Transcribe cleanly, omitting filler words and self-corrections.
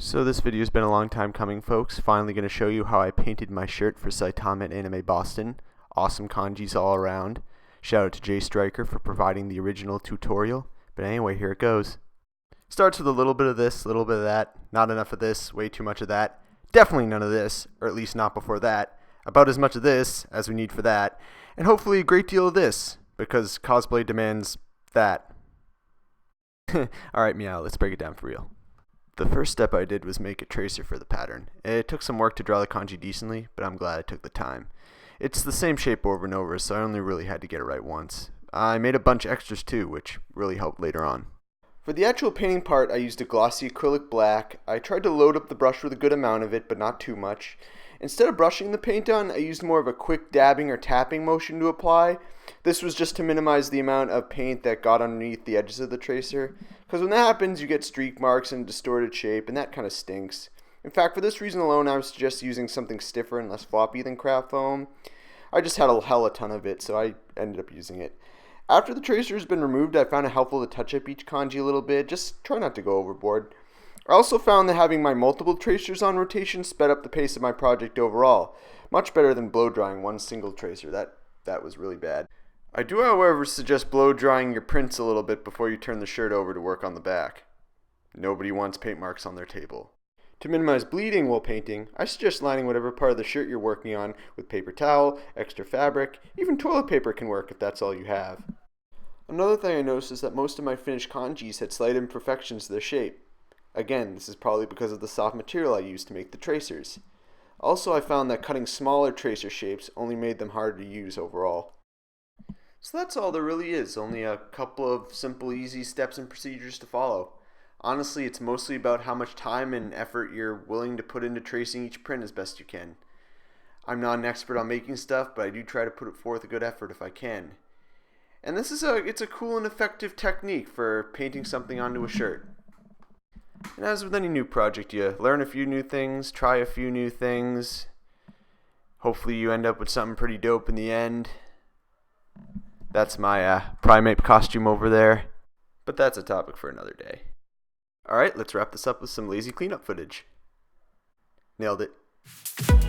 So this video's been a long time coming, folks. Finally going to show you how I painted my shirt for Saitama at Anime Boston. Awesome kanjis all around. Shout out to Stryker for providing the original tutorial. But anyway, here it goes. Starts with a little bit of this, a little bit of that. Not enough of this, way too much of that. Definitely none of this, or at least not before that. About as much of this as we need for that. And hopefully a great deal of this, because cosplay demands that. Alright, meow, let's break it down for real. The first step I did was make a tracer for the pattern. It took some work to draw the kanji decently, but I'm glad I took the time. It's the same shape over and over, so I only really had to get it right once. I made a bunch of extras too, which really helped later on. For the actual painting part, I used a glossy acrylic black. I tried to load up the brush with a good amount of it, but not too much. Instead of brushing the paint on, I used more of a quick dabbing or tapping motion to apply. This was just to minimize the amount of paint that got underneath the edges of the tracer, because when that happens you get streak marks and distorted shape, and that kind of stinks. In fact, for this reason alone, I would suggest using something stiffer and less floppy than craft foam. I just had a hell of a ton of it, so I ended up using it. After the tracer has been removed, I found it helpful to touch up each kanji a little bit. Just try not to go overboard. I also found that having my multiple tracers on rotation sped up the pace of my project overall. Much better than blow drying one single tracer. That was really bad. I do, however, suggest blow drying your prints a little bit before you turn the shirt over to work on the back. Nobody wants paint marks on their table. To minimize bleeding while painting, I suggest lining whatever part of the shirt you're working on with paper towel, extra fabric, even toilet paper can work if that's all you have. Another thing I noticed is that most of my finished kanjis had slight imperfections to their shape. Again, this is probably because of the soft material I used to make the tracers. Also, I found that cutting smaller tracer shapes only made them harder to use overall. So that's all there really is, only a couple of simple, easy steps and procedures to follow. Honestly, it's mostly about how much time and effort you're willing to put into tracing each print as best you can. I'm not an expert on making stuff, but I do try to put forth a good effort if I can. And it's a cool and effective technique for painting something onto a shirt. And as with any new project, you learn a few new things, try a few new things. Hopefully you end up with something pretty dope in the end. That's my primate costume over there. But that's a topic for another day. Alright, let's wrap this up with some lazy cleanup footage. Nailed it.